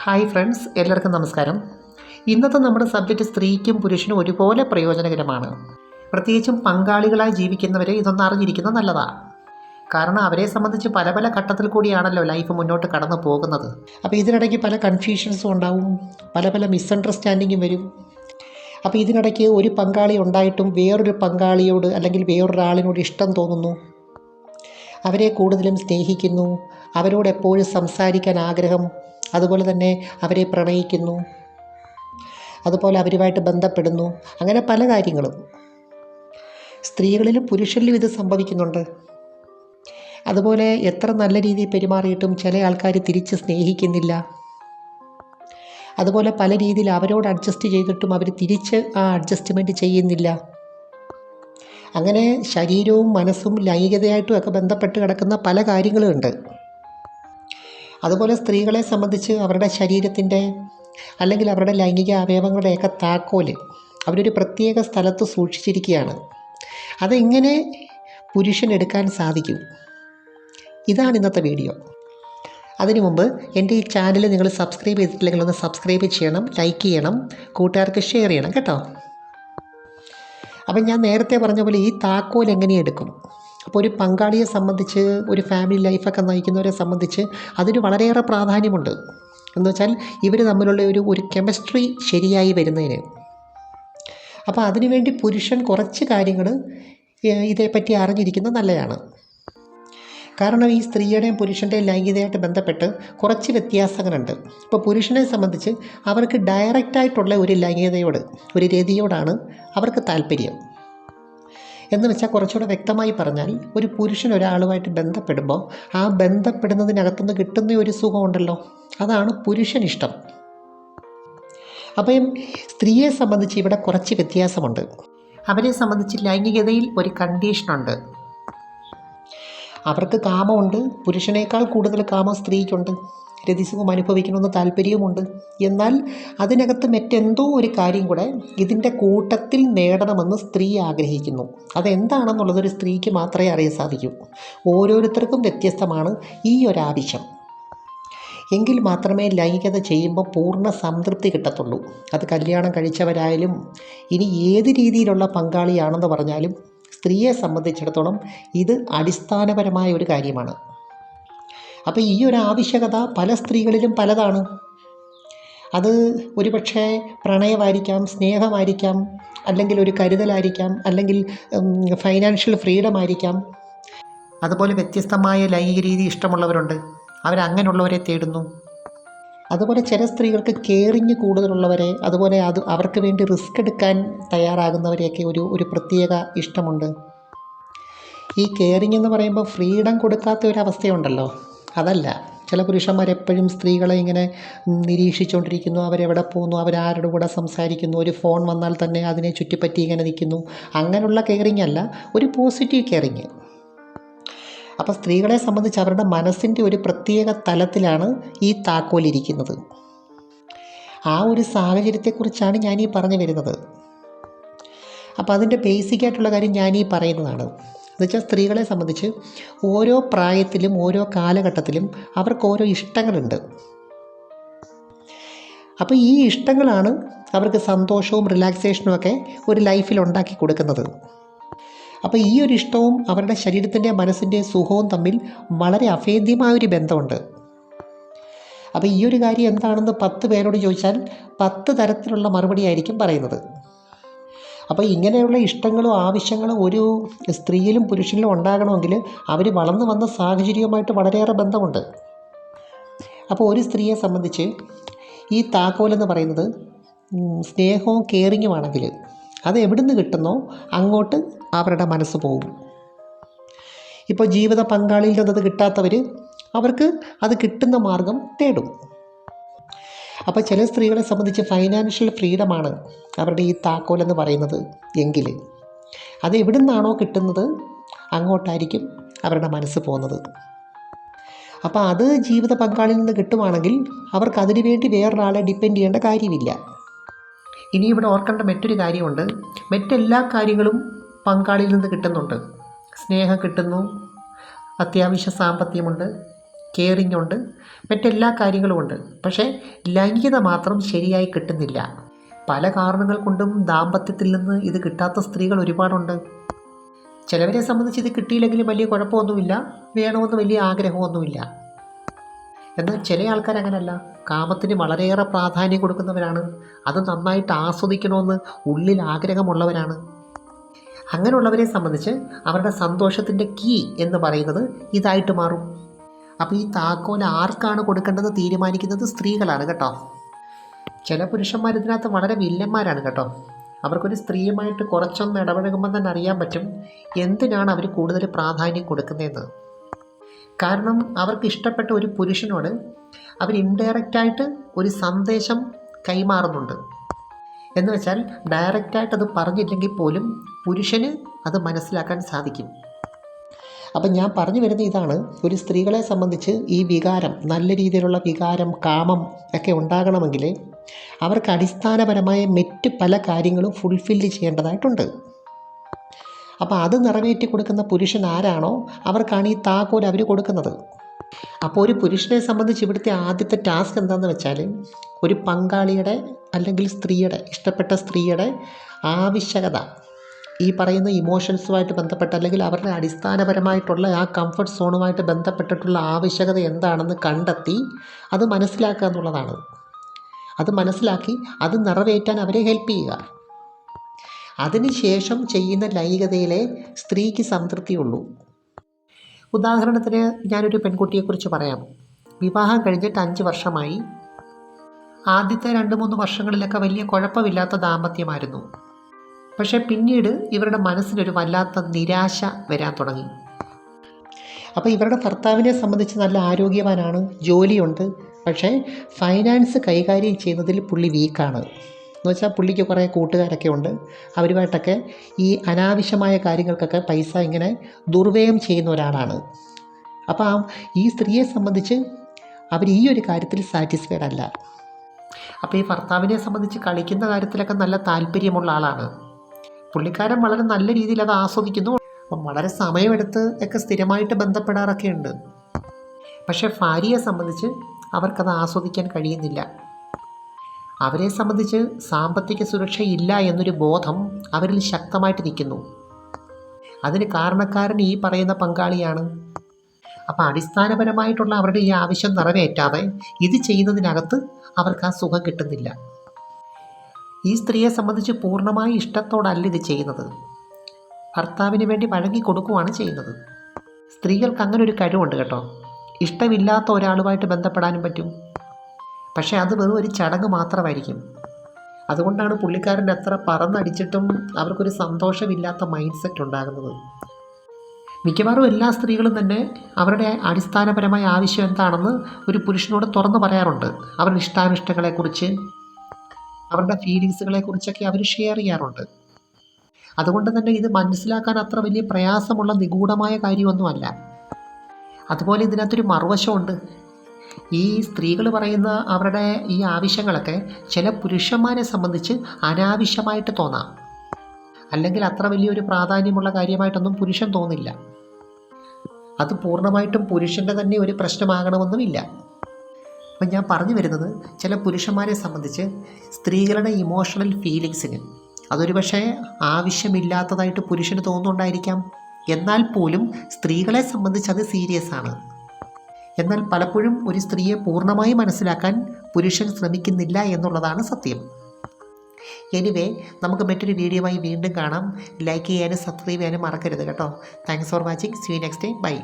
Hi friends, എല്ലാവർക്കും നമസ്കാരം. ഇന്നത്തെ നമ്മുടെ സബ്ജക്റ്റ് സ്ത്രീക്കും പുരുഷനും ഒരുപോലെ പ്രയോജനകരമാണ്. പ്രത്യേകിച്ചും പങ്കാളികളായി ജീവിക്കുന്നവരെ ഇതൊന്ന് അറിഞ്ഞിരിക്കുന്നത് നല്ലതാണ്. കാരണം അവരെ സംബന്ധിച്ച് പല പല ഘട്ടത്തിൽ കൂടിയാണല്ലോ ലൈഫ് മുന്നോട്ട് കടന്നു പോകുന്നത്. അപ്പോൾ ഇതിനിടയ്ക്ക് പല കൺഫ്യൂഷൻസും ഉണ്ടാവും, പല പല മിസ്അണ്ടർസ്റ്റാൻഡിങ്ങും വരും. അപ്പോൾ ഇതിനിടയ്ക്ക് ഒരു പങ്കാളി ഉണ്ടായിട്ടും വേറൊരു പങ്കാളിയോട് അല്ലെങ്കിൽ വേറൊരാളിനോട് ഇഷ്ടം തോന്നുന്നു, അവരെ കൂടുതലും സ്നേഹിക്കുന്നു, അവരോട് എപ്പോഴും സംസാരിക്കാൻ ആഗ്രഹം, അതുപോലെ തന്നെ അവരെ പ്രണയിക്കുന്നു, അതുപോലെ അവരുമായിട്ട് ബന്ധപ്പെടുന്നു. അങ്ങനെ പല കാര്യങ്ങളും സ്ത്രീകളിലും പുരുഷനിലും ഇത് സംഭവിക്കുന്നുണ്ട്. അതുപോലെ എത്ര നല്ല രീതിയിൽ പെരുമാറിയിട്ടും ചില ആൾക്കാർ തിരിച്ച് സ്നേഹിക്കുന്നില്ല. അതുപോലെ പല രീതിയിൽ അവരോട് അഡ്ജസ്റ്റ് ചെയ്തിട്ടും അവർ തിരിച്ച് ആ അഡ്ജസ്റ്റ്മെൻറ്റ് ചെയ്യുന്നില്ല. അങ്ങനെ ശരീരവും മനസ്സും ലൈംഗികതയായിട്ടും ഒക്കെ ബന്ധപ്പെട്ട് കിടക്കുന്ന പല കാര്യങ്ങളും ഉണ്ട്. അതുപോലെ സ്ത്രീകളെ സംബന്ധിച്ച് അവരുടെ ശരീരത്തിൻ്റെ അല്ലെങ്കിൽ അവരുടെ ലൈംഗിക അവയവങ്ങളുടെയൊക്കെ താക്കോല് അവരൊരു പ്രത്യേക സ്ഥലത്ത് സൂക്ഷിച്ചിരിക്കുകയാണ്. അതെങ്ങനെ പുരുഷനെടുക്കാൻ സാധിക്കും? ഇതാണ് ഇന്നത്തെ വീഡിയോ. അതിനു മുമ്പ് എൻ്റെ ഈ ചാനൽ നിങ്ങൾ സബ്സ്ക്രൈബ് ചെയ്തിട്ടില്ലെങ്കിൽ ഒന്ന് സബ്സ്ക്രൈബ് ചെയ്യണം, ലൈക്ക് ചെയ്യണം, കൂട്ടുകാർക്ക് ഷെയർ ചെയ്യണം കേട്ടോ. അപ്പം ഞാൻ നേരത്തെ പറഞ്ഞ പോലെ ഈ താക്കോൽ എങ്ങനെ എടുക്കും? അപ്പോൾ ഒരു പങ്കാളിയെ സംബന്ധിച്ച്, ഒരു ഫാമിലി ലൈഫൊക്കെ നയിക്കുന്നവരെ സംബന്ധിച്ച് അതിന് വളരെയേറെ പ്രാധാന്യമുണ്ട്. എന്ന് വെച്ചാൽ ഇവർ തമ്മിലുള്ള ഒരു കെമിസ്ട്രി ശരിയായി വരുന്നതിന്. അപ്പോൾ അതിനുവേണ്ടി പുരുഷൻ കുറച്ച് കാര്യങ്ങൾ ഇതേപ്പറ്റി അറിഞ്ഞിരിക്കുന്നത് നല്ലതാണ്. കാരണം ഈ സ്ത്രീയുടെയും പുരുഷൻ്റെയും ലൈംഗികതയായിട്ട് ബന്ധപ്പെട്ട് കുറച്ച് വ്യത്യാസങ്ങളുണ്ട്. ഇപ്പോൾ പുരുഷനെ സംബന്ധിച്ച് അവർക്ക് ഡയറക്റ്റായിട്ടുള്ള ഒരു ലൈംഗികതയോട്, ഒരു രതിയോടാണ് അവർക്ക് താല്പര്യം. എന്ന് വെച്ചാൽ കുറച്ചുകൂടെ വ്യക്തമായി പറഞ്ഞാൽ, ഒരു പുരുഷൻ ഒരാളുമായിട്ട് ബന്ധപ്പെടുമ്പോൾ ആ ബന്ധപ്പെടുന്നതിനകത്തുനിന്ന് കിട്ടുന്ന ഒരു സുഖമുണ്ടല്ലോ, അതാണ് പുരുഷനിഷ്ടം. അപ്പം സ്ത്രീയെ സംബന്ധിച്ച് ഇവിടെ കുറച്ച് വ്യത്യാസമുണ്ട്. അവരെ സംബന്ധിച്ച് ലൈംഗികതയിൽ ഒരു കണ്ടീഷനുണ്ട്. അവർക്ക് കാമമുണ്ട്, പുരുഷനേക്കാൾ കൂടുതൽ കാമം സ്ത്രീക്കുണ്ട്, രതിസുഖം അനുഭവിക്കണമെന്ന് താല്പര്യവുമുണ്ട്. എന്നാൽ അതിനകത്ത് മറ്റെന്തോ ഒരു കാര്യം കൂടെ ഇതിൻ്റെ കൂട്ടത്തിൽ നേടണമെന്ന് സ്ത്രീ ആഗ്രഹിക്കുന്നു. അതെന്താണെന്നുള്ളതൊരു സ്ത്രീക്ക് മാത്രമേ അറിയാൻ സാധിക്കൂ. ഓരോരുത്തർക്കും വ്യത്യസ്തമാണ് ഈ ഒരാവശ്യം. എങ്കിൽ മാത്രമേ ലൈംഗികത ചെയ്യുമ്പോൾ പൂർണ്ണ സംതൃപ്തി കിട്ടത്തുള്ളൂ. അത് കല്യാണം കഴിച്ചവരായാലും ഇനി ഏത് രീതിയിലുള്ള പങ്കാളിയാണെന്ന് പറഞ്ഞാലും സ്ത്രീയെ സംബന്ധിച്ചിടത്തോളം ഇത് അടിസ്ഥാനപരമായ ഒരു കാര്യമാണ്. അപ്പോൾ ഈ ഒരു ആവശ്യകത പല സ്ത്രീകളിലും പലതാണ്. അത് ഒരുപക്ഷെ പ്രണയമായിരിക്കാം, സ്നേഹമായിരിക്കാം, അല്ലെങ്കിൽ ഒരു കരുതലായിരിക്കാം, അല്ലെങ്കിൽ ഫൈനാൻഷ്യൽ ഫ്രീഡം ആയിരിക്കാം. അതുപോലെ വ്യത്യസ്തമായ ലൈംഗിക രീതി ഇഷ്ടമുള്ളവരുണ്ട്, അവരങ്ങനെയുള്ളവരെ തേടുന്നു. അതുപോലെ ചില സ്ത്രീകൾക്ക് കെയറിങ് കൂടുതലുള്ളവരെ, അതുപോലെ അവർക്ക് വേണ്ടി റിസ്ക് എടുക്കാൻ തയ്യാറാകുന്നവരെയൊക്കെ ഒരു പ്രത്യേക ഇഷ്ടമുണ്ട്. ഈ കെയറിങ് എന്ന് പറയുമ്പോൾ ഫ്രീഡം കൊടുക്കാത്ത ഒരവസ്ഥയുണ്ടല്ലോ, അതല്ല. ചില പുരുഷന്മാരെപ്പോഴും സ്ത്രീകളെ ഇങ്ങനെ നിരീക്ഷിച്ചുകൊണ്ടിരിക്കുന്നു, അവരെവിടെ പോകുന്നു, അവരാരുടെ കൂടെ സംസാരിക്കുന്നു, ഒരു ഫോൺ വന്നാൽ തന്നെ അതിനെ ചുറ്റിപ്പറ്റി ഇങ്ങനെ നിൽക്കുന്നു. അങ്ങനെയുള്ള കെയറിങ് അല്ല, ഒരു പോസിറ്റീവ് കെയറിങ്. അപ്പോൾ സ്ത്രീകളെ സംബന്ധിച്ച് അവരുടെ മനസ്സിൻ്റെ ഒരു പ്രത്യേക തലത്തിലാണ് ഈ താക്കോലിരിക്കുന്നത്. ആ ഒരു സാഹചര്യത്തെക്കുറിച്ചാണ് ഞാനീ പറഞ്ഞു വരുന്നത്. അപ്പോൾ അതിൻ്റെ ബേസിക്കായിട്ടുള്ള കാര്യം ഞാനീ പറയുന്നതാണ്. എന്നുവെച്ചാൽ സ്ത്രീകളെ സംബന്ധിച്ച് ഓരോ പ്രായത്തിലും ഓരോ കാലഘട്ടത്തിലും അവർക്ക് ഓരോ ഇഷ്ടങ്ങളുണ്ട്. അപ്പോൾ ഈ ഇഷ്ടങ്ങളാണ് അവർക്ക് സന്തോഷവും റിലാക്സേഷനും ഒക്കെ ഒരു ലൈഫിൽ ഉണ്ടാക്കി കൊടുക്കുന്നത്. അപ്പോൾ ഈ ഒരു ഇഷ്ടവും അവരുടെ ശരീരത്തിൻ്റെ മനസ്സിൻ്റെ സുഖവും തമ്മിൽ വളരെ അഭേദ്യമായൊരു ബന്ധമുണ്ട്. അപ്പോൾ ഈ ഒരു കാര്യം എന്താണെന്ന് 10 പേരോട് ചോദിച്ചാൽ 10 തരത്തിലുള്ള മറുപടി ആയിരിക്കും പറയുന്നത്. അപ്പോൾ ഇങ്ങനെയുള്ള ഇഷ്ടങ്ങളും ആവശ്യങ്ങളും ഒരു സ്ത്രീയിലും പുരുഷനിലും ഉണ്ടാകണമെങ്കിൽ അവർ വളർന്നു വന്ന സാഹചര്യവുമായിട്ട് വളരെയേറെ ബന്ധമുണ്ട്. അപ്പോൾ ഒരു സ്ത്രീയെ സംബന്ധിച്ച് ഈ താക്കോലെന്ന് പറയുന്നത് സ്നേഹവും കെയറിങ്ങുമാണെങ്കിൽ അത് എവിടുന്ന് കിട്ടുന്നോ അങ്ങോട്ട് അവരുടെ മനസ്സ് പോകും. ഇപ്പോൾ ജീവിത പങ്കാളിയിൽ നിന്നത് കിട്ടാത്തവർ അവർക്ക് അത് കിട്ടുന്ന മാർഗം തേടും. അപ്പോൾ ചില സ്ത്രീകളെ സംബന്ധിച്ച് ഫൈനാൻഷ്യൽ ഫ്രീഡമാണ് അവരുടെ ഈ താക്കോലെന്ന് പറയുന്നത് എങ്കിൽ അത് എവിടുന്നാണോ കിട്ടുന്നത് അങ്ങോട്ടായിരിക്കും അവരുടെ മനസ്സ് പോകുന്നത്. അപ്പോൾ അത് ജീവിത പങ്കാളിയിൽ നിന്ന് കിട്ടുവാണെങ്കിൽ അവർക്ക് അതിനു വേണ്ടി വേറൊരാളെ ഡിപ്പെൻഡ് ചെയ്യേണ്ട കാര്യമില്ല. ഇനി ഇവിടെ ഓർക്കേണ്ട മറ്റൊരു കാര്യമുണ്ട്. മറ്റെല്ലാ കാര്യങ്ങളും പങ്കാളിയിൽ നിന്ന് കിട്ടുന്നുണ്ട്. സ്നേഹം കിട്ടുന്നു, അത്യാവശ്യ സാമ്പത്തികമുണ്ട്, കെയറിംഗ് ഉണ്ട്, മറ്റെല്ലാ കാര്യങ്ങളുമുണ്ട്. പക്ഷേ ലൈംഗികത മാത്രം ശരിയായി കിട്ടുന്നില്ല. പല കാരണങ്ങൾ കൊണ്ടും ദാമ്പത്യത്തിൽ നിന്ന് ഇത് കിട്ടാത്ത സ്ത്രീകൾ ഒരുപാടുണ്ട്. ചിലവരെ സംബന്ധിച്ച് ഇത് കിട്ടിയില്ലെങ്കിലും വലിയ കുഴപ്പമൊന്നുമില്ല, വേണമെന്ന് വലിയ ആഗ്രഹമൊന്നുമില്ല. എന്നാൽ ചില ആൾക്കാർ അങ്ങനെയല്ല, കാമത്തിന് വളരെയേറെ പ്രാധാന്യം കൊടുക്കുന്നവരാണ്, അത് നന്നായിട്ട് ആസ്വദിക്കണമെന്ന് ഉള്ളിൽ ആഗ്രഹമുള്ളവരാണ്. അങ്ങനെയുള്ളവരെ സംബന്ധിച്ച് അവരുടെ സന്തോഷത്തിൻ്റെ കീ എന്ന് പറയുന്നത് ഇതായിട്ട് മാറും. അപ്പോൾ ഈ താക്കോൽ ആർക്കാണ് കൊടുക്കേണ്ടത് തീരുമാനിക്കുന്നത് സ്ത്രീകളാണ് കേട്ടോ. ചില പുരുഷന്മാർ ഇതിനകത്ത് വളരെ വില്ലന്മാരാണ് കേട്ടോ. അവർക്കൊരു സ്ത്രീയുമായിട്ട് കുറച്ചൊന്ന് ഇടപഴകുമ്പോൾ തന്നെ അറിയാൻ പറ്റും എന്തിനാണ് അവർ കൂടുതൽ പ്രാധാന്യം കൊടുക്കുന്നതെന്ന്. കാരണം അവർക്ക് ഇഷ്ടപ്പെട്ട ഒരു പുരുഷനോട് അവർ ഇൻഡയറക്റ്റായിട്ട് ഒരു സന്ദേശം കൈമാറുന്നുണ്ട്. എന്ന് വെച്ചാൽ ഡയറക്റ്റായിട്ട് അത് പറഞ്ഞില്ലെങ്കിൽ പോലും പുരുഷന് അത് മനസ്സിലാക്കാൻ സാധിക്കും. അപ്പം ഞാൻ പറഞ്ഞു വരുന്ന ഇതാണ്, ഒരു സ്ത്രീകളെ സംബന്ധിച്ച് ഈ വികാരം, നല്ല രീതിയിലുള്ള വികാരം, കാമം ഒക്കെ ഉണ്ടാകണമെങ്കിൽ അവർക്ക് അടിസ്ഥാനപരമായ മറ്റ് പല കാര്യങ്ങളും ഫുൾഫില്ല് ചെയ്യേണ്ടതായിട്ടുണ്ട്. അപ്പോൾ അത് നിറവേറ്റി കൊടുക്കുന്ന പുരുഷൻ ആരാണോ അവർക്കാണ് ഈ താക്കോൽ അവർ കൊടുക്കുന്നത്. അപ്പോൾ ഒരു പുരുഷനെ സംബന്ധിച്ച് ഇവിടുത്തെ ആദ്യത്തെ ടാസ്ക് എന്താണെന്ന് വെച്ചാൽ, ഒരു പങ്കാളിയുടെ അല്ലെങ്കിൽ സ്ത്രീയുടെ, ഇഷ്ടപ്പെട്ട സ്ത്രീയുടെ ആവശ്യകത, ഈ പറയുന്ന ഇമോഷൻസുമായിട്ട് ബന്ധപ്പെട്ട അല്ലെങ്കിൽ അവരുടെ അടിസ്ഥാനപരമായിട്ടുള്ള ആ കംഫർട്ട് സോണുമായിട്ട് ബന്ധപ്പെട്ടിട്ടുള്ള ആവശ്യകത എന്താണെന്ന് കണ്ടെത്തി അത് മനസ്സിലാക്കുക എന്നുള്ളതാണ്. അത് മനസ്സിലാക്കി അത് നിറവേറ്റാൻ അവരെ ഹെൽപ്പ് ചെയ്യുക. അതിനുശേഷം ചെയ്യുന്ന ലൈംഗികതയിലെ സ്ത്രീക്ക് സംതൃപ്തിയുള്ളൂ. ഉദാഹരണത്തിന് ഞാനൊരു പെൺകുട്ടിയെക്കുറിച്ച് പറയാം. വിവാഹം കഴിഞ്ഞിട്ട് 5 വർഷമായി. ആദ്യത്തെ 2-3 വർഷങ്ങളിലൊക്കെ വലിയ കുഴപ്പമില്ലാത്ത ദാമ്പത്യമായിരുന്നു. പക്ഷേ പിന്നീട് ഇവരുടെ മനസ്സിനൊരു വല്ലാത്ത നിരാശ വരാൻ തുടങ്ങി. അപ്പോൾ ഇവരുടെ ഭർത്താവിനെ സംബന്ധിച്ച് നല്ല ആരോഗ്യവാനാണ്, ജോലിയുണ്ട്, പക്ഷേ ഫൈനാൻസ് കൈകാര്യം ചെയ്യുന്നതിൽ പുള്ളി വീക്കാണ്. എന്ന് വെച്ചാൽ പുള്ളിക്ക് കുറേ കൂട്ടുകാരൊക്കെ ഉണ്ട്, അവരുമായിട്ടൊക്കെ ഈ അനാവശ്യമായ കാര്യങ്ങൾക്കൊക്കെ പൈസ ഇങ്ങനെ ദുർവ്യയം ചെയ്യുന്ന ഒരാളാണ്. അപ്പോൾ ഈ സ്ത്രീയെ സംബന്ധിച്ച് അവർ ഈ ഒരു കാര്യത്തിൽ സാറ്റിസ്ഫൈഡ് അല്ല. അപ്പോൾ ഈ ഭർത്താവിനെ സംബന്ധിച്ച് കളിക്കുന്ന കാര്യത്തിലൊക്കെ നല്ല താല്പര്യമുള്ള ആളാണ്. പുള്ളിക്കാരൻ വളരെ നല്ല രീതിയിൽ അത് ആസ്വദിക്കുന്നു. അപ്പം വളരെ സമയമെടുത്ത് ഒക്കെ സ്ഥിരമായിട്ട് ബന്ധപ്പെടാറൊക്കെ ഉണ്ട്. പക്ഷേ ഭാര്യയെ സംബന്ധിച്ച് അവർക്കത് ആസ്വദിക്കാൻ കഴിയുന്നില്ല. അവരെ സംബന്ധിച്ച് സാമ്പത്തിക സുരക്ഷയില്ല എന്നൊരു ബോധം അവരിൽ ശക്തമായിട്ട് നിൽക്കുന്നു. അതിന് കാരണക്കാരൻ ഈ പറയുന്ന പങ്കാളിയാണ്. അപ്പോൾ അടിസ്ഥാനപരമായിട്ടുള്ള അവരുടെ ഈ ആവശ്യം നിറവേറ്റാതെ ഇത് ചെയ്യുന്നതിനകത്ത് അവർക്ക് ആ സുഖം കിട്ടുന്നില്ല. ഈ സ്ത്രീയെ സംബന്ധിച്ച് പൂർണ്ണമായി ഇഷ്ടത്തോടല്ല ഇത് ചെയ്യുന്നത്, ഭർത്താവിന് വേണ്ടി വഴങ്ങി കൊടുക്കുകയാണ് ചെയ്യുന്നത്. സ്ത്രീകൾക്ക് അങ്ങനെ ഒരു കഴിവുണ്ട് കേട്ടോ, ഇഷ്ടമില്ലാത്ത ഒരാളുമായിട്ട് ബന്ധപ്പെടാനും പറ്റും. പക്ഷേ അത് വെറും ഒരു ചടങ്ങ് മാത്രമായിരിക്കും. അതുകൊണ്ടാണ് പുള്ളിക്കാരൻ എത്ര പറന്നടിച്ചിട്ടും അവർക്കൊരു സന്തോഷമില്ലാത്ത മൈൻഡ് സെറ്റ് ഉണ്ടാകുന്നത്. മിക്കവാറും എല്ലാ സ്ത്രീകളും തന്നെ അവരുടെ അടിസ്ഥാനപരമായ ആവശ്യം എന്താണെന്ന് ഒരു പുരുഷനോട് തുറന്നു പറയാറുണ്ട്. അവരുടെ ഇഷ്ടാനിഷ്ടങ്ങളെക്കുറിച്ച്, അവരുടെ ഫീലിങ്സുകളെക്കുറിച്ചൊക്കെ അവർ ഷെയർ ചെയ്യാറുണ്ട്. അതുകൊണ്ട് തന്നെ ഇത് മനസ്സിലാക്കാൻ അത്ര വലിയ പ്രയാസമുള്ള നിഗൂഢമായ കാര്യമൊന്നുമല്ല. അതുപോലെ ഇതിനകത്തൊരു മറുവശമുണ്ട്. ഈ സ്ത്രീകൾ പറയുന്ന അവരുടെ ഈ ആവശ്യങ്ങളൊക്കെ ചില പുരുഷന്മാരെ സംബന്ധിച്ച് അനാവശ്യമായിട്ട് തോന്നാം, അല്ലെങ്കിൽ അത്ര വലിയൊരു പ്രാധാന്യമുള്ള കാര്യമായിട്ടൊന്നും പുരുഷൻ തോന്നില്ല. അത് പൂർണ്ണമായിട്ടും പുരുഷൻ്റെ തന്നെ ഒരു പ്രശ്നമാകണമെന്നുമില്ല. അപ്പം ഞാൻ പറഞ്ഞു വരുന്നത്, ചില പുരുഷന്മാരെ സംബന്ധിച്ച് സ്ത്രീകളുടെ ഇമോഷണൽ ഫീലിങ്സിന് അതൊരു പക്ഷേ ആവശ്യമില്ലാത്തതായിട്ട് പുരുഷന് തോന്നുന്നുണ്ടായിരിക്കാം. എന്നാൽ പോലും സ്ത്രീകളെ സംബന്ധിച്ച് അത് സീരിയസ് ആണ്. എന്നാൽ പലപ്പോഴും ഒരു സ്ത്രീയെ പൂർണ്ണമായി മനസ്സിലാക്കാൻ പുരുഷൻ ശ്രമിക്കുന്നില്ല എന്നുള്ളതാണ് സത്യം. എനിവേ, നമുക്ക് മറ്റൊരു വീഡിയോയുമായി വീണ്ടും കാണാം. ലൈക്ക് ചെയ്യാനും സബ്സ്ക്രൈബ് ചെയ്യാനും മറക്കരുത് കേട്ടോ. Thanks for watching. See you next time. By.